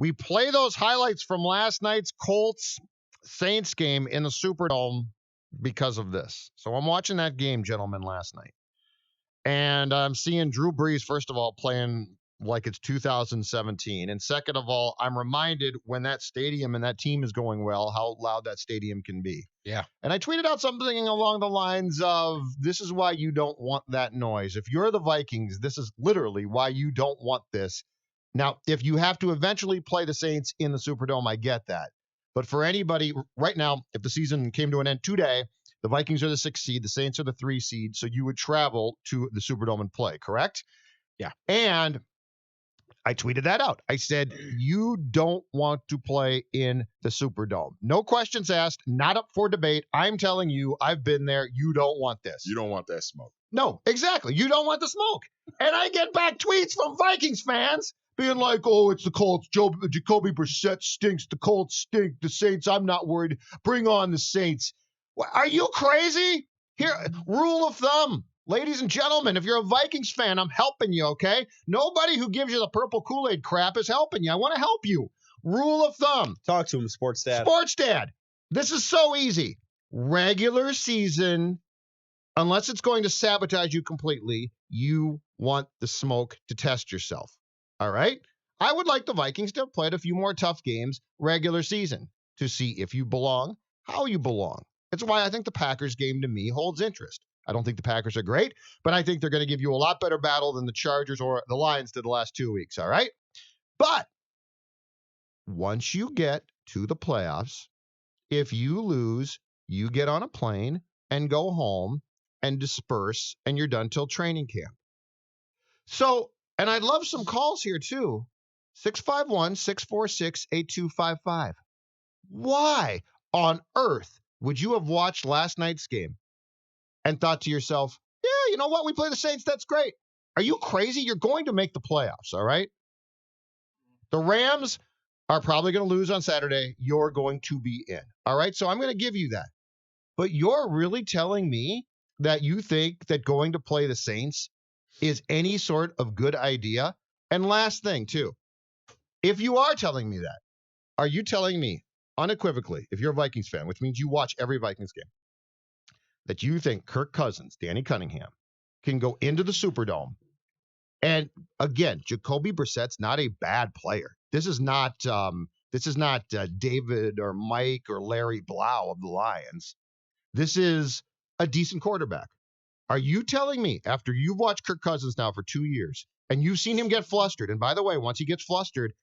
We play those highlights from last night's Colts-Saints game in the Superdome because of this. So I'm watching that game, gentlemen, last night. And I'm seeing Drew Brees, first of all, playing like it's 2017. And second of all, I'm reminded when that stadium and that team is going well, how loud that stadium can be. Yeah. And I tweeted out something along the lines of, this is why you don't want that noise. If you're the Vikings, this is literally why you don't want this. Now, if you have to eventually play the Saints in the Superdome, I get that. But for anybody right now, if the season came to an end today, the Vikings are the 6th seed, the Saints are the 3 seed, so you would travel to the Superdome and play, correct? Yeah. And I tweeted that out. I said, you don't want to play in the Superdome. No questions asked, not up for debate. I'm telling you, I've been there. You don't want this. You don't want that smoke. No, exactly. You don't want the smoke. And I get back tweets from Vikings fans being like, oh, it's the Colts. Jacoby Brissett stinks. The Colts stink. The Saints, I'm not worried. Bring on the Saints. Are you crazy? Here, rule of thumb. Ladies and gentlemen, if you're a Vikings fan, I'm helping you, okay? Nobody who gives you the purple Kool-Aid crap is helping you. I want to help you. Rule of thumb. Talk to him, Sports Dad. Sports Dad. This is so easy. Regular season, unless it's going to sabotage you completely, you want the smoke to test yourself. All right? I would like the Vikings to have played a few more tough games regular season to see if you belong, how you belong. It's why I think the Packers game to me holds interest. I don't think the Packers are great, but I think they're going to give you a lot better battle than the Chargers or the Lions did the last 2 weeks, all right? But once you get to the playoffs, if you lose, you get on a plane and go home and disperse, and you're done till training camp. So, and I'd love some calls here too. 651-646-8255. Why on earth would you have watched last night's game and thought to yourself, yeah, you know what? We play the Saints. That's great. Are you crazy? You're going to make the playoffs, all right? The Rams are probably going to lose on Saturday. You're going to be in, all right? So I'm going to give you that. But you're really telling me that you think that going to play the Saints is any sort of good idea? And last thing, too, if you are telling me that, are you telling me unequivocally, if you're a Vikings fan, which means you watch every Vikings game, that you think Kirk Cousins, Danny Cunningham, can go into the Superdome? And again, Jacoby Brissett's not a bad player. This is not David or Mike or Larry Blau of the Lions. This is a decent quarterback. Are you telling me, after you've watched Kirk Cousins now for 2 years, and you've seen him get flustered, and by the way, once he gets flustered,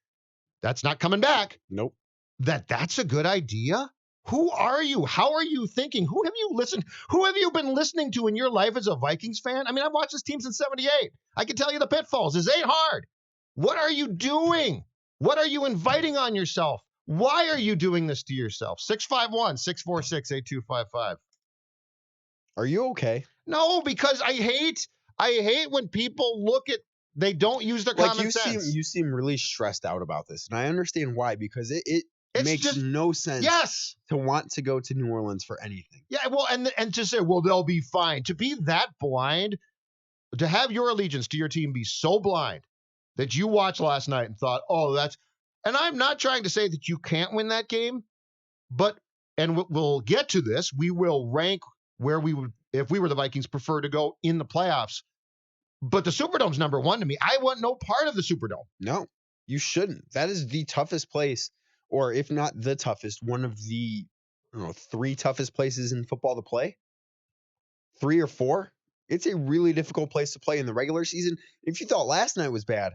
that's not coming back. Nope. That's a good idea? Who are you? How are you thinking? Who have you been listening to in your life as a Vikings fan? I mean, I've watched this team since 78. I can tell you the pitfalls. This ain't hard. What are you doing? What are you inviting on yourself? Why are you doing this to yourself? 651-646-8255. Are you okay? No, because I hate when people they don't use their common sense. You seem really stressed out about this, and I understand why, because it makes no sense to want to go to New Orleans for anything. Yeah, well, and to say, well, they'll be fine. To be that blind, to have your allegiance to your team be so blind that you watched last night and thought, oh, and I'm not trying to say that you can't win that game, and we'll get to this, we will rank where we would, if we were the Vikings, prefer to go in the playoffs. But the Superdome's number one to me. I want no part of the Superdome. No, you shouldn't. That is the toughest place, or if not the toughest, one of the 3 toughest places in football to play. 3 or 4. It's a really difficult place to play in the regular season. If you thought last night was bad,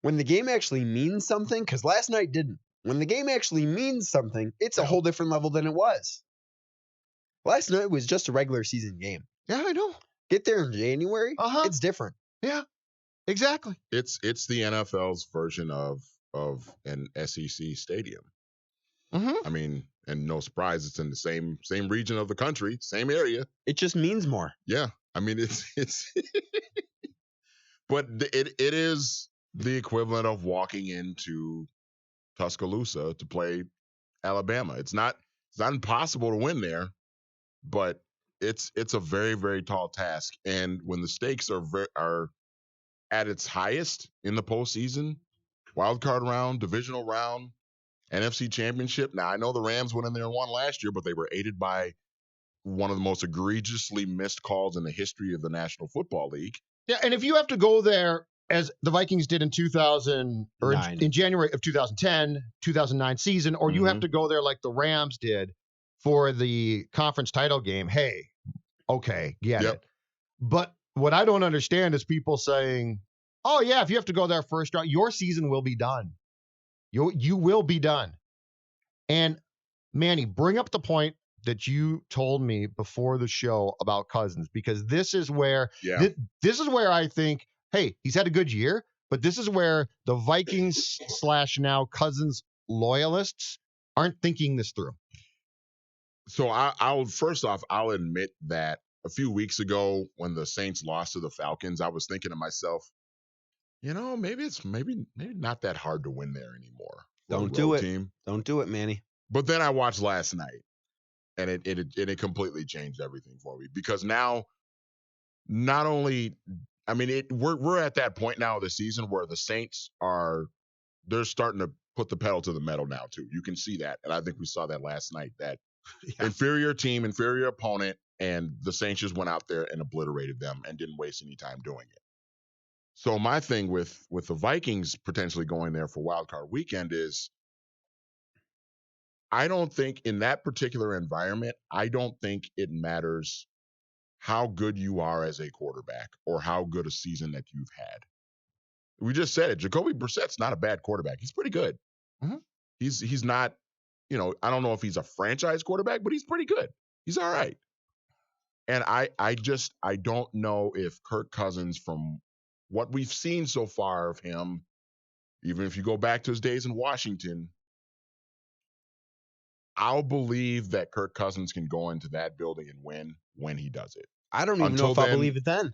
when the game actually means something, because last night didn't. When the game actually means something, it's a whole different level than it was. Last night was just a regular season game. Yeah, I know. Get there in January, it's different. Yeah, exactly. It's the NFL's version of an SEC stadium. Mm-hmm. I mean, and no surprise, it's in the same region of the country, same area. It just means more. Yeah, I mean it's but it is the equivalent of walking into Tuscaloosa to play Alabama. It's not impossible to win there, but it's a very, very tall task. And when the stakes are at its highest in the postseason, Wild card round, divisional round, NFC Championship. Now, I know the Rams went in there and won last year, but they were aided by one of the most egregiously missed calls in the history of the National Football League. Yeah, and if you have to go there as the Vikings did in 2000 or in January of 2010, 2009 season, or you have to go there like the Rams did for the conference title game, hey, okay, get it. But what I don't understand is people saying, oh, yeah, if you have to go there first round, your season will be done. You will be done. And Manny, bring up the point that you told me before the show about Cousins, because this is where this is where I think, hey, he's had a good year, but this is where the Vikings / now Cousins loyalists aren't thinking this through. So I'll first off, I'll admit that a few weeks ago when the Saints lost to the Falcons, I was thinking to myself, maybe it's not that hard to win there anymore. Don't do it. Team. Don't do it, Manny. But then I watched last night, and it completely changed everything for me, because now, not only, we're at that point now of the season where the Saints they're starting to put the pedal to the metal now too. You can see that, and I think we saw that last night. That inferior team, inferior opponent, and the Saints just went out there and obliterated them and didn't waste any time doing it. So my thing with the Vikings potentially going there for Wild Card Weekend is, I don't think in that particular environment, I don't think it matters how good you are as a quarterback or how good a season that you've had. We just said it. Jacoby Brissett's not a bad quarterback. He's pretty good. Mm-hmm. He's not, I don't know if he's a franchise quarterback, but he's pretty good. He's all right. And I don't know if Kirk Cousins, from what we've seen so far of him, even if you go back to his days in Washington, I'll believe that Kirk Cousins can go into that building and win when he does it. I don't even know if I believe it then.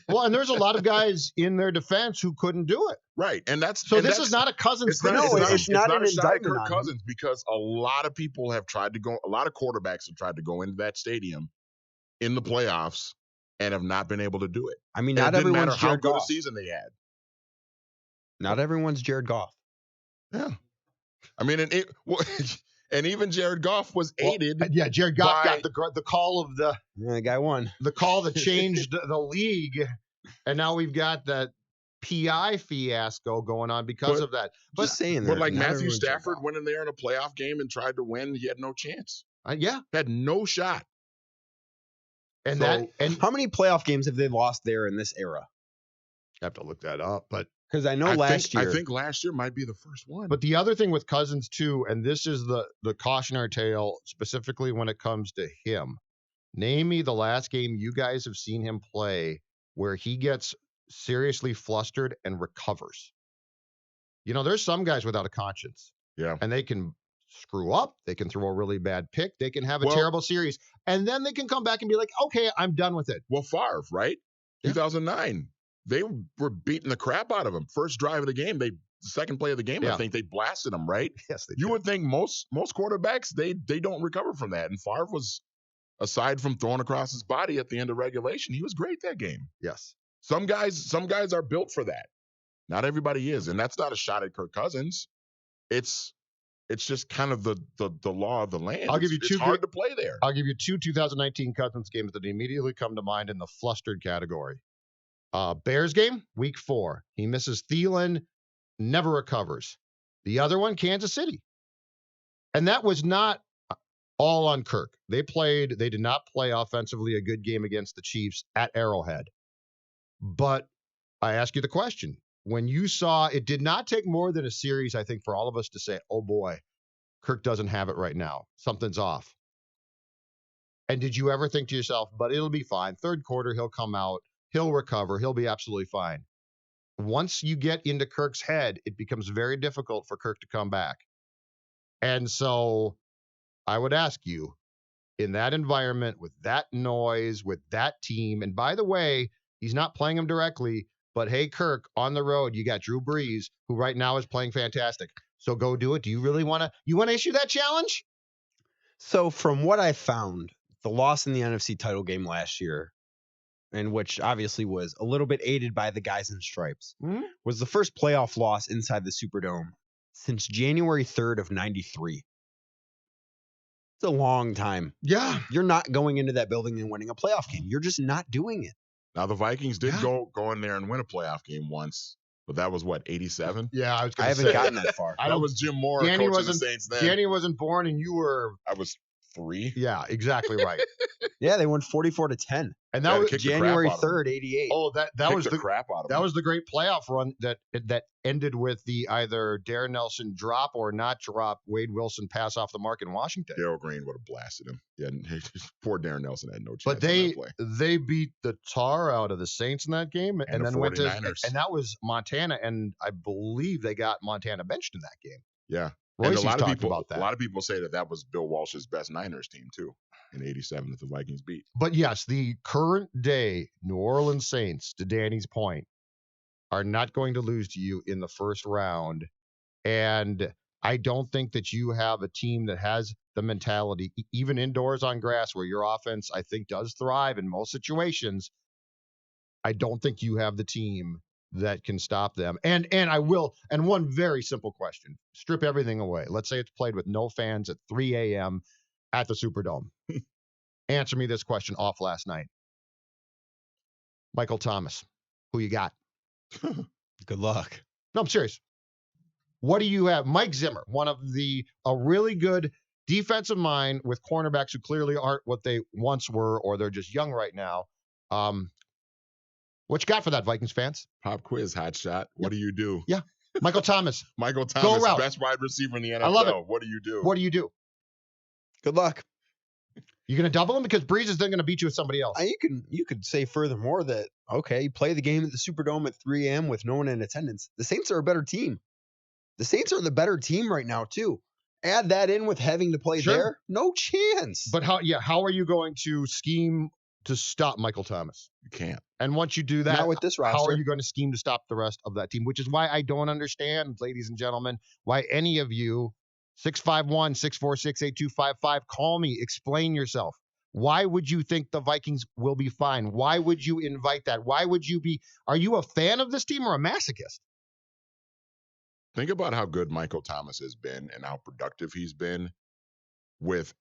Well, and there's a lot of guys in their defense who couldn't do it. Right. And this is not a Cousins thing. It's not an indictment on Kirk Cousins, because a lot of people have tried to go, a lot of quarterbacks have tried to go into that stadium in the playoffs and have not been able to do it. I mean, not everyone's how Jared good Goff. a season they had. Not everyone's Jared Goff. Yeah. I mean, and even Jared Goff was aided. Yeah, Jared Goff got the call of the guy won. The call that changed the league, and now we've got that PI fiasco going on because of that. But just saying, but like Matthew Stafford went in there in a playoff game and tried to win. He had no chance. Had no shot. And how many playoff games have they lost there in this era? I have to look that up, but because I know last year, I think last year might be the first one. But the other thing with Cousins too, and this is the cautionary tale specifically when it comes to him. Name me the last game you guys have seen him play where he gets seriously flustered and recovers. There's some guys without a conscience. Yeah. And they can screw up. They can throw a really bad pick. They can have a terrible series. And then they can come back and be like, okay, I'm done with it. Well, Favre, right? Yeah. 2009. They were beating the crap out of him. First drive of the game, second play of the game, I think they blasted him, right? Yes, they did. You would think most quarterbacks, they don't recover from that. And Favre was, aside from throwing across his body at the end of regulation, he was great that game. Yes. Some guys are built for that. Not everybody is. And that's not a shot at Kirk Cousins. It's just kind of the law of the land. It's hard to play there. I'll give you two 2019 Cousins games that immediately come to mind in the flustered category. Bears game, week 4. He misses Thielen, never recovers. The other one, Kansas City. And that was not all on Kirk. They did not play offensively a good game against the Chiefs at Arrowhead. But I ask you the question. When you saw, it did not take more than a series, I think, for all of us to say, oh boy, Kirk doesn't have it right now. Something's off. And did you ever think to yourself, but it'll be fine. Third quarter, he'll come out. He'll recover. He'll be absolutely fine. Once you get into Kirk's head, it becomes very difficult for Kirk to come back. And so I would ask you, in that environment, with that noise, with that team, and by the way, he's not playing him directly, but hey, Kirk, on the road, you got Drew Brees, who right now is playing fantastic. So go do it. Do you really want to issue that challenge? So from what I found, the loss in the NFC title game last year and which obviously was a little bit aided by the guys in stripes, Mhm. was the first playoff loss inside the Superdome since January 3rd of 93. It's a long time. Yeah. You're not going into that building and winning a playoff game. You're just not doing it. Now the Vikings did Yeah. go in there and win a playoff game once, but that was what, 87? Yeah, I was I going to haven't say. gotten that far. I That don't. was Jim Moore Danny coaching the wasn't. Saints then. Danny wasn't born, and you were. I was 3. Yeah, exactly right. Yeah, they won 44-10. And Yeah, that to was kick the crap January out of 'em. 3rd, 88. oh that Kicked was the the crap out of that them. was the great playoff run that ended with the either Darren Nelson drop or not drop Wade Wilson pass off the mark in Washington. Daryl Green would have blasted him. Yeah, poor Darren Nelson had no chance. But on they that play. they beat the tar out of the Saints in that game, and the then went to 49ers. and that was Montana, and I believe they got Montana benched in that game. Yeah. Royce And a lot of talked people about that. A lot of people say that was Bill Walsh's best Niners team too in 87 that the Vikings beat. But yes, the current day New Orleans Saints, to Danny's point, are not going to lose to you in the first round. And I don't think that you have a team that has the mentality, even indoors on grass, where your offense, I think, does thrive in most situations. I don't think you have the team that can stop them. And one very simple question. Strip everything away. Let's say it's played with no fans at 3 a.m. at the Superdome. Answer me this question off last night. Michael Thomas, who you got? Good luck. No, I'm serious. What do you have? Mike Zimmer, a really good defensive mind with cornerbacks who clearly aren't what they once were, or they're just young right now. What you got for that, Vikings fans? Pop quiz, hot shot. What do you do? Yeah. Michael Thomas. Michael Thomas, route. best wide receiver in the NFL. I love it. What do you do? What do you do? Good luck. You going to double him? Because Breeze is then going to beat you with somebody else. You could say furthermore that, okay, you play the game at the Superdome at 3 a.m. with no one in attendance. The Saints are a better team. The Saints are the better team right now, too. Add that in with having to play Sure. there. No chance. But how are you going to scheme to stop Michael Thomas? You can't. And once you do that, not with this roster. how are you going to scheme to stop the rest of that team? Which is why I don't understand, ladies and gentlemen, why any of you, 651-646-8255, call me, explain yourself. Why would you think the Vikings will be fine? Why would you invite that? Are you a fan of this team or a masochist? Think about how good Michael Thomas has been and how productive he's been with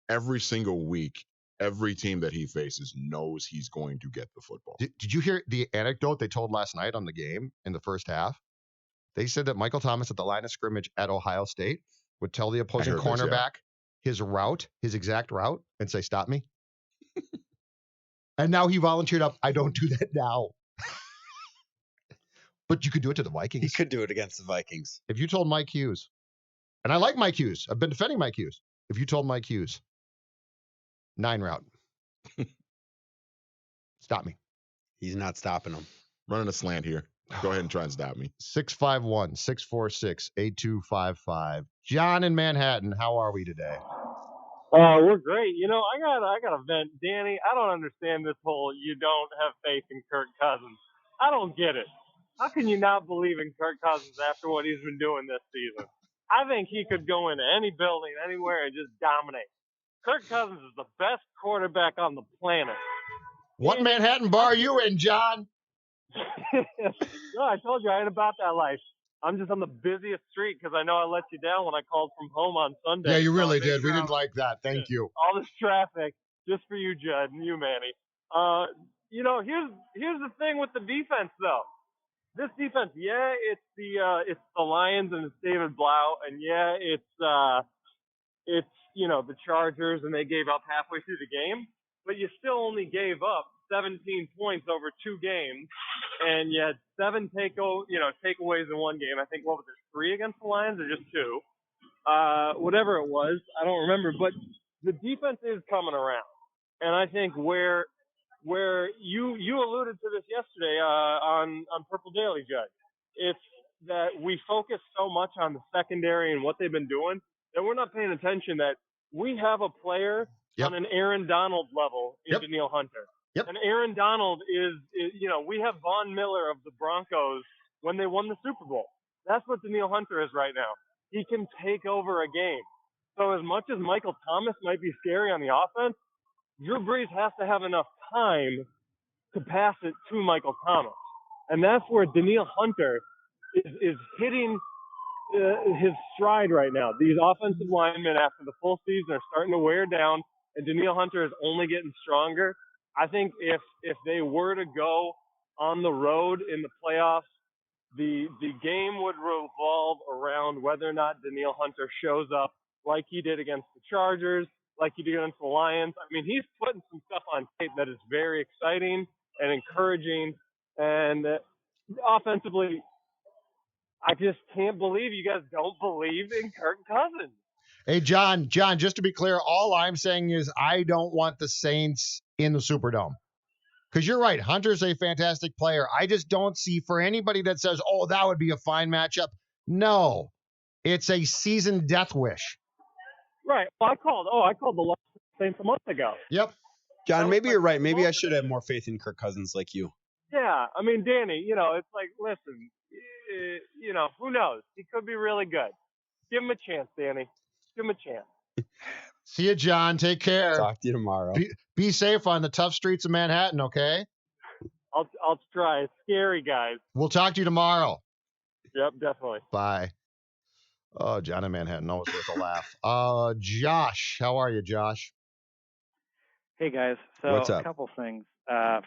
every single week. Every team that he faces knows he's going to get the football. Did you hear the anecdote they told last night on the game in the first half? They said that Michael Thomas at the line of scrimmage at Ohio State would tell the opposing cornerback his exact route, and say, "Stop me." And now he volunteered up, "I don't do that now." But you could do it to the Vikings. He could do it against the Vikings. If you told Mike Hughes, and I like Mike Hughes, I've been defending Mike Hughes. If you told Mike Hughes, 9 route, stop me. He's not stopping them. Running a slant here. Go ahead and try and stop me. 651-646-8255. John in Manhattan, how are we today? We're great. I got a vent. Danny, I don't understand this whole you don't have faith in Kirk Cousins. I don't get it. How can you not believe in Kirk Cousins after what he's been doing this season? I think he could go into any building, anywhere, and just dominate. Kirk Cousins is the best quarterback on the planet. What Manhattan bar are you in, John? No, I told you I ain't about that life. I'm just on the busiest street because I know I let you down when I called from home on Sunday. Yeah, you really So did. We didn't like that. Thank you. All this traffic just for you, Judd, and you, Manny. Here's the thing with the defense, though. This defense, yeah, it's the Lions and it's David Blau, and yeah, it's the Chargers, and they gave up halfway through the game, but you still only gave up 17 points over 2 games, and you had 7 takeaways in one game. I think, what was it, 3 against the Lions or just 2? Whatever it was, I don't remember. But the defense is coming around, and I think where you alluded to this yesterday on Purple Daily, Judd, it's that we focus so much on the secondary and what they've been doing that we're not paying attention that we have a player on an Aaron Donald level in Danielle Hunter. Yep. And Aaron Donald is, we have Von Miller of the Broncos when they won the Super Bowl. That's what Danielle Hunter is right now. He can take over a game. So as much as Michael Thomas might be scary on the offense, Drew Brees has to have enough time to pass it to Michael Thomas. And that's where Danielle Hunter is hitting his stride right now. These offensive linemen, after the full season, are starting to wear down, and Danielle Hunter is only getting stronger. I think if they were to go on the road in the playoffs, the game would revolve around whether or not Danielle Hunter shows up like he did against the Chargers, like he did against the Lions. I mean, he's putting some stuff on tape that is very exciting and encouraging. And offensively, I just can't believe you guys don't believe in Kirk Cousins. Hey, John, just to be clear, all I'm saying is I don't want the Saints in the Superdome. Because you're right, Hunter's a fantastic player. I just don't see, for anybody that says, oh, that would be a fine matchup. No, it's a season death wish. Right. Well, I called the Saints a month ago. Yep. John, maybe you're right. Maybe I should have more faith in Kirk Cousins like you. Yeah. I mean, Danny, it's like, listen, who knows? He could be really good. Give him a chance, Danny. Give him a chance. See you, John. Take care. Talk to you tomorrow. Be safe on the tough streets of Manhattan, okay? I'll try. It's scary, guys. We'll talk to you tomorrow. Yep, definitely. Bye. Oh, John in Manhattan, always worth a laugh. Josh, how are you, Josh? Hey guys. So What's up? A couple things.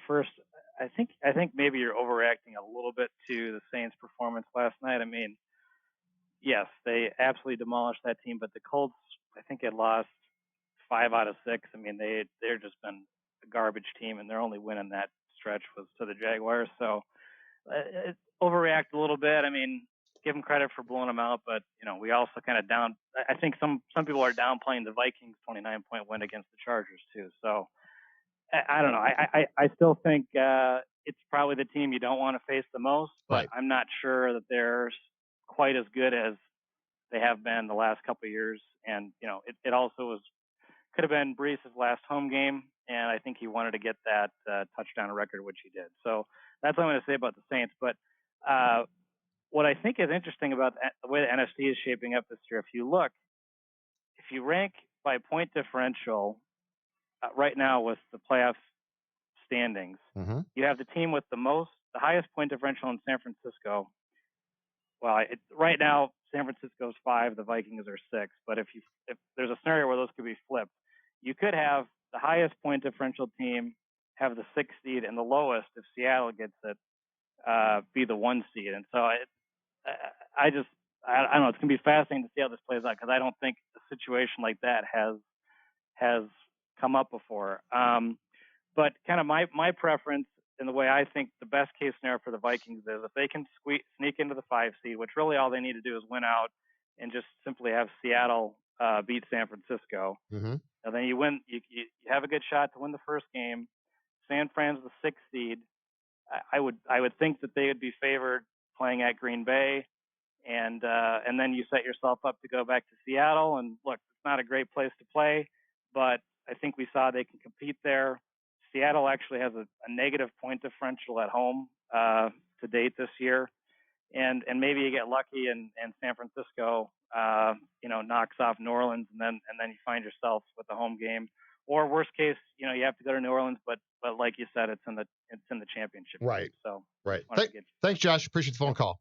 First, I think maybe you're overreacting a little bit to the Saints' performance last night. I mean, yes, they absolutely demolished that team, but the Colts, I think, had lost 5 out of 6. I mean, they're just been a garbage team, and their only win in that stretch was to the Jaguars. So overreact a little bit. I mean, give them credit for blowing them out, but we also kind of I think some people are downplaying the Vikings' 29-point win against the Chargers too. So I don't know. I still think it's probably the team you don't want to face the most, but Right. I'm not sure that they're quite as good as they have been the last couple of years. And it also could have been Brees' last home game, and I think he wanted to get that touchdown record, which he did. So that's what I'm going to say about the Saints. But what I think is interesting about the way the NFC is shaping up this year, if you rank by point differential right now with the playoff standings, you have the team with the highest point differential in San Francisco. Well, right now San Francisco's 5, the Vikings are 6. But if there's a scenario where those could be flipped, you could have the highest point differential team have the 6th seed, and the lowest, if Seattle gets it, be the 1 seed. And so I don't know. It's gonna be fascinating to see how this plays out, because I don't think a situation like that has come up before. But kind of my preference and the way I think the best case scenario for the Vikings is if they can sneak into the 5 seed, which really all they need to do is win out and just simply have Seattle beat San Francisco. And then you win. You have a good shot to win the first game. San Fran's the 6th seed. I would think that they would be favored playing at Green Bay, and then you set yourself up to go back to Seattle. And look, it's not a great place to play, but I think we saw they can compete there. Seattle actually has a negative point differential at home to date this year, and maybe you get lucky and San Francisco knocks off New Orleans, and then you find yourself with a home game. Or worst case, you have to go to New Orleans, but like you said, it's in the championship. Right. Game, so right. Thanks, Josh. Appreciate the phone call.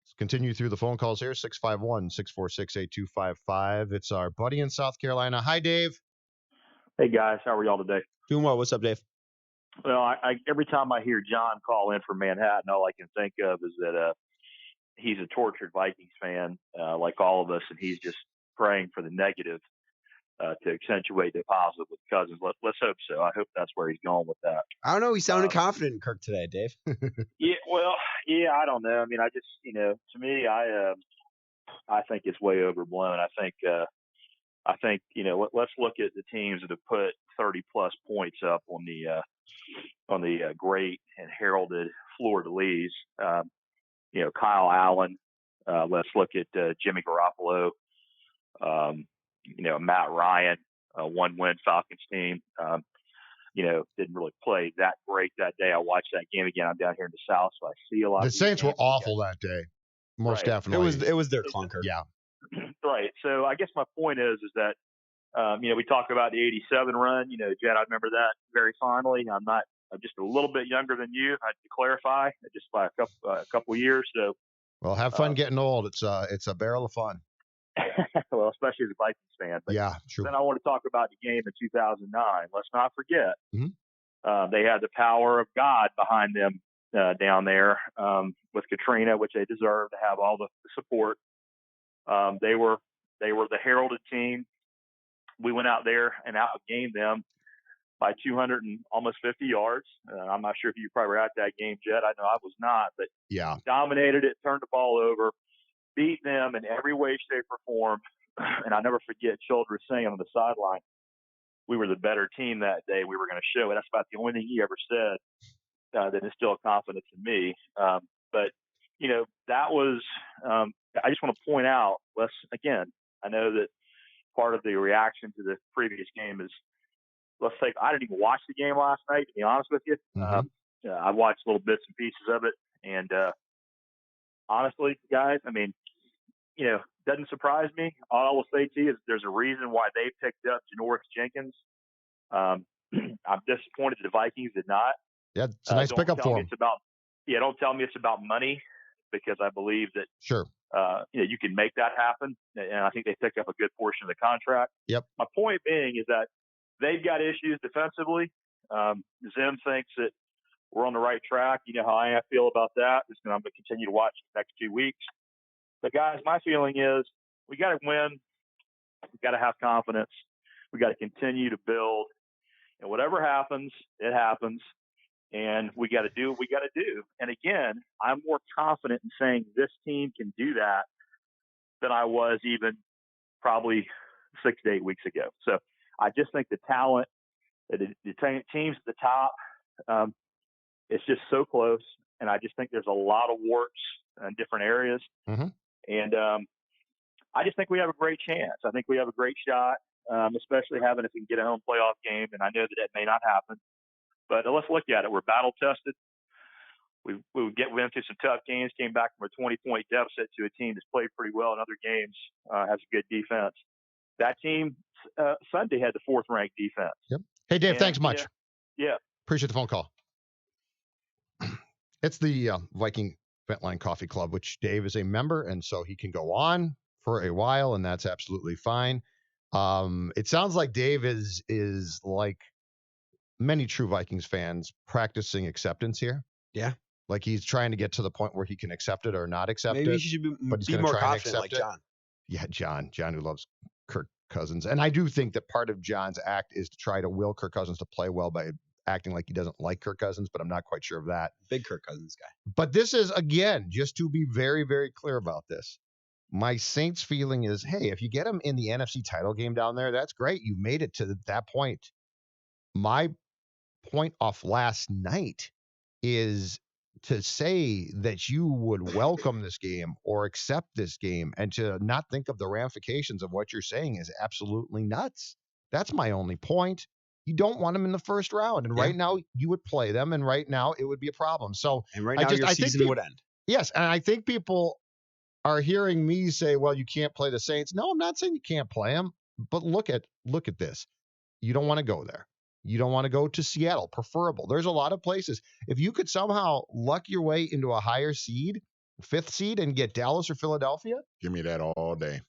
Let's continue through the phone calls here. 651-646-8255. It's our buddy in South Carolina. Hi, Dave. Hey guys, how are y'all today? Doing well. What's up, Dave? Well, I every time I hear John call in from Manhattan, all I can think of is that he's a tortured Vikings fan, like all of us, and he's just praying for the negative to accentuate the positive with Cousins. Let's hope so. I hope that's where he's going with that. I don't know. He sounded confident in Kirk today, Dave. Yeah, I don't know. I mean, I just, to me, I think it's way overblown. I think, let's look at the teams that have put 30 plus points up on the great and heralded fleur-de-lis. Kyle Allen. Let's look at Jimmy Garoppolo. Matt Ryan, 1-win Falcons team. Didn't really play that great that day. I watched that game again. I'm down here in the South, so I see a lot. The Saints were awful that day. Most definitely. It was their clunker. Yeah. Right. So I guess my point is that, we talk about the 87 run. Jed, I remember that very fondly. I'm not just a little bit younger than you. I to clarify, just by a couple years. So, well, have fun getting old. It's a barrel of fun. well, especially as a Vikings fan. But yeah, true. then I want to talk about the game in 2009. Let's not forget Mm-hmm. they had the power of God behind them down there with Katrina, which they deserve to have all the support. They were the heralded team. We went out there and outgained them by 200 and almost 50 yards. I'm not sure if you probably were at that game, Judd. I know I was not, but yeah, dominated it, turned the ball over, beat them in every way, shape, or form. And I never forget Childress saying on the sideline, we were the better team that day. We were going to show it. That's about the only thing he ever said that instilled confidence in me. But, you know, that was I just want to point out, again, I know that part of the reaction to the previous game is, I didn't even watch the game last night, to be honest with you. Mm-hmm. I watched little bits and pieces of it. And honestly, guys, I mean, you know, doesn't surprise me. All I will say to you is there's a reason why they picked up Janoris Jenkins. I'm disappointed the Vikings did not. Yeah, it's a nice pickup for him. Don't tell me it's about money, because I believe that sure, you can make that happen. And I think they picked up a good portion of the contract. Yep. My point being is that they've got issues defensively. Zim thinks that we're on the right track. You know how I feel about that. I'm going to continue to watch the next 2 weeks. But guys, my feeling is we got to win. We got to have confidence. We got to continue to build. And whatever happens, it happens. And we got to do what we got to do. And again, I'm more confident in saying this team can do that than I was even probably 6 to 8 weeks ago. So I just think the talent, the teams at the top, it's just so close. And I just think there's a lot of warts in different areas. Mm-hmm. And I just think we have a great chance. I think we have a great shot, especially if we can get a home playoff game. And I know that may not happen. But let's look at it. We're battle tested. We went through some tough games, came back from a 20-point deficit to a team that's played pretty well in other games, has a good defense. That team Sunday had the 4th-ranked defense. Yep. Hey, Dave, thanks much. Yeah. Appreciate the phone call. It's the Viking Ventline Coffee Club, which Dave is a member, and so he can go on for a while, and that's absolutely fine. It sounds like Dave is like many true Vikings fans practicing acceptance here. Yeah. Like he's trying to get to the point where he can accept it or not accept Maybe it. he should be try more and confident accept like it. John. Yeah, John who loves Kirk Cousins. And I do think that part of John's act is to try to will Kirk Cousins to play well by acting like he doesn't like Kirk Cousins, but I'm not quite sure of that. Big Kirk Cousins guy. But this is, again, just to be very, very clear about this. My Saints feeling is, hey, if you get him in the NFC title game down there, that's great. You made it to that point. My point off last night is to say that you would welcome this game or accept this game and to not think of the ramifications of what you're saying is absolutely nuts. That's my only point. You don't want them in the first round. And right now you would play them. And right now it would be a problem. So and right now your season would end. Yes. And I think people are hearing me say, well, you can't play the Saints. No, I'm not saying you can't play them, but look at this. You don't want to go there. You don't want to go to Seattle, preferable. There's a lot of places. If you could somehow luck your way into a higher seed, 5th seed, and get Dallas or Philadelphia. Give me that all day.